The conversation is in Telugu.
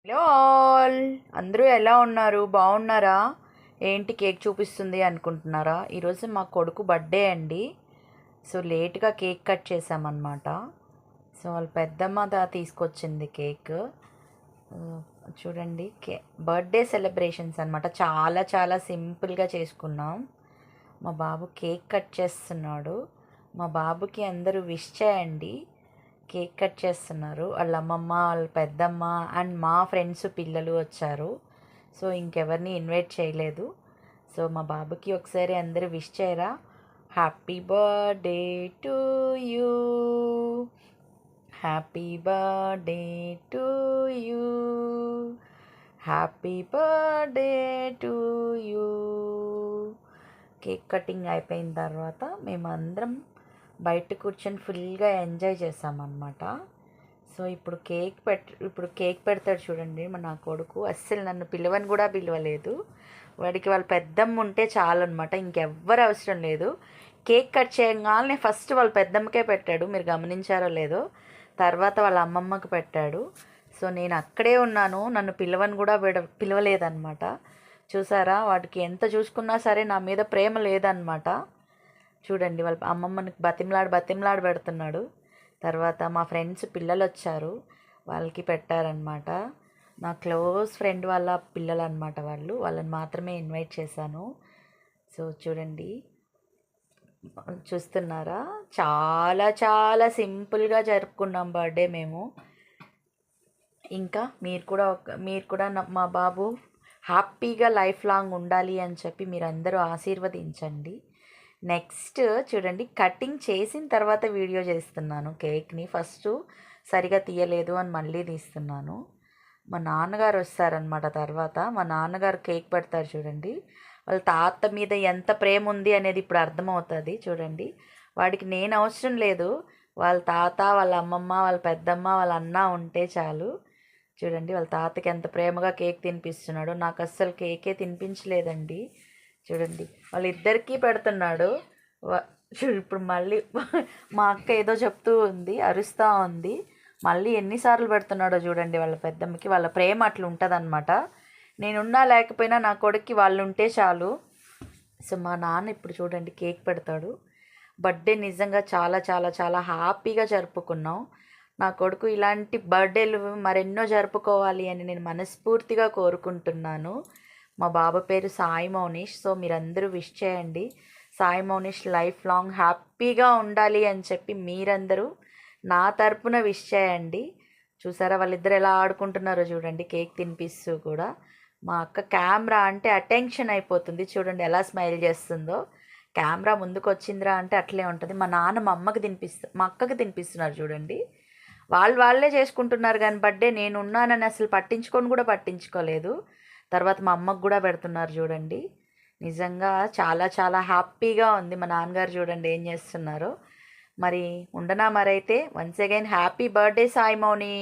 హలో ఆల్, అందరూ ఎలా ఉన్నారు? బాగున్నారా? ఏంటి కేక్ చూపిస్తుంది అనుకుంటున్నారా? ఈరోజు మా కొడుకు బర్త్డే అండి. సో లేట్గా కేక్ కట్ చేసామన్నమాట. సో వాళ్ళ పెద్దమ్మ తీసుకొచ్చింది కేక్. ఆ, చూడండి, బర్త్డే సెలబ్రేషన్స్ అనమాట. చాలా చాలా సింపుల్గా చేసుకున్నాం. మా బాబు కేక్ కట్ చేస్తున్నాడు. మా బాబుకి అందరూ విష్ చేయండి. కేక్ కట్ చేస్తున్నారు. వాళ్ళ అమ్మమ్మ, వాళ్ళ పెద్దమ్మ అండ్ మా ఫ్రెండ్స్ పిల్లలు వచ్చారు. సో ఇంకెవరిని ఇన్వైట్ చేయలేదు. సో మా బాబుకి ఒకసారి అందరూ విష్ చేయరా? Happy birthday to you, happy birthday to you, happy birthday to you. Cake cutting అయిపోయిన తర్వాత మేమందరం బయట కూర్చొని ఫుల్గా ఎంజాయ్ చేసామన్నమాట. సో ఇప్పుడు కేక్ పెడతాడు చూడండి. నా కొడుకు అస్సలు నన్ను పిలవని కూడా పిలవలేదు. వాడికి వాళ్ళ పెద్దమ్మ ఉంటే చాలు అనమాట, ఇంకెవ్వరు అవసరం లేదు. కేక్ కట్ చేయగానే ఫస్ట్ వాళ్ళ పెద్దమ్మకే పెట్టాడు, మీరు గమనించారో లేదో. తర్వాత వాళ్ళ అమ్మమ్మకి పెట్టాడు. సో నేను అక్కడే ఉన్నాను, నన్ను పిలవని కూడా పిలవలేదన్నమాట. చూసారా, వాడికి ఎంత చూసుకున్నా సరే నా మీద ప్రేమ లేదన్నమాట. చూడండి, వాళ్ళ అమ్మమ్మని బతిమలాడి పెడుతున్నాడు. తర్వాత మా ఫ్రెండ్స్ పిల్లలు వచ్చారు, వాళ్ళకి పెట్టారనమాట. నా క్లోజ్ ఫ్రెండ్ వాళ్ళ పిల్లలు అనమాట. వాళ్ళని మాత్రమే ఇన్వైట్ చేశాను. సో చూడండి, చూస్తున్నారా, చాలా చాలా సింపుల్గా జరుపుకున్నాం బర్త్డే మేము. ఇంకా మీరు కూడా మా బాబు హ్యాపీగా లైఫ్ లాంగ్ ఉండాలి అని చెప్పి మీరందరూ ఆశీర్వదించండి. నెక్స్ట్ చూడండి, కటింగ్ చేసిన తర్వాత వీడియో చేస్తున్నాను. కేక్ని ఫస్ట్ సరిగా తీయలేదు అని మళ్ళీ తీస్తున్నాను. మా నాన్నగారు వస్తారనమాట. తర్వాత మా నాన్నగారు కేక్ పెడతారు చూడండి. వాళ్ళ తాత మీద ఎంత ప్రేమ ఉంది అనేది ఇప్పుడు అర్థమవుతుంది. చూడండి, వాడికి నేను అవసరం లేదు, వాళ్ళ తాత, వాళ్ళ అమ్మమ్మ, వాళ్ళ పెద్దమ్మ, వాళ్ళ అన్న ఉంటే చాలు. చూడండి, వాళ్ళ తాతకి ఎంత ప్రేమగా కేక్ తినిపిస్తున్నాడు. నాకు అస్సలు కేకే తినిపించలేదండి. చూడండి, వాళ్ళిద్దరికీ పెడుతున్నాడు. ఇప్పుడు మళ్ళీ మా అక్క ఏదో చెప్తూ ఉంది, అరుస్తూ ఉంది. మళ్ళీ ఎన్నిసార్లు పెడుతున్నాడో చూడండి వాళ్ళ పెద్దమ్మకి. వాళ్ళ ప్రేమ అట్లా ఉంటుందన్నమాట. నేనున్నా లేకపోయినా నా కొడుక్కి వాళ్ళు ఉంటే చాలు. సో మా నాన్న ఇప్పుడు చూడండి కేక్ పెడతాడు. బర్త్డే నిజంగా చాలా చాలా చాలా హ్యాపీగా జరుపుకున్నాం. నా కొడుకు ఇలాంటి బర్త్డేలు మరెన్నో జరుపుకోవాలి అని నేను మనస్ఫూర్తిగా కోరుకుంటున్నాను. మా బాబు పేరు సాయి మౌనిష్. సో మీరందరూ విష్ చేయండి, సాయి మౌనిష్ లైఫ్ లాంగ్ హ్యాపీగా ఉండాలి అని చెప్పి మీరందరూ నా తరపున విష్ చేయండి. చూసారా, వాళ్ళిద్దరు ఎలా ఆడుకుంటున్నారో చూడండి, కేక్ తినిపిస్తూ కూడా. మా అక్క కెమెరా అంటే అటెన్షన్ అయిపోతుంది. చూడండి ఎలా స్మైల్ చేస్తుందో. కెమెరా ముందుకు వచ్చిందిరా అంటే అట్లే ఉంటుంది. మా నాన్న మా అక్కకి తినిపిస్తున్నారు చూడండి. వాళ్ళే చేసుకుంటున్నారు కానీ బర్త్డే నేను ఉన్నానని అసలు పట్టించుకోలేదు. తర్వాత మా అమ్మకు కూడా పెడుతున్నారు చూడండి. నిజంగా చాలా చాలా హ్యాపీగా ఉంది. మా నాన్నగారు చూడండి ఏం చేస్తున్నారో. మరి ఉండనా, మరైతే once again happy birthday Sai మౌని.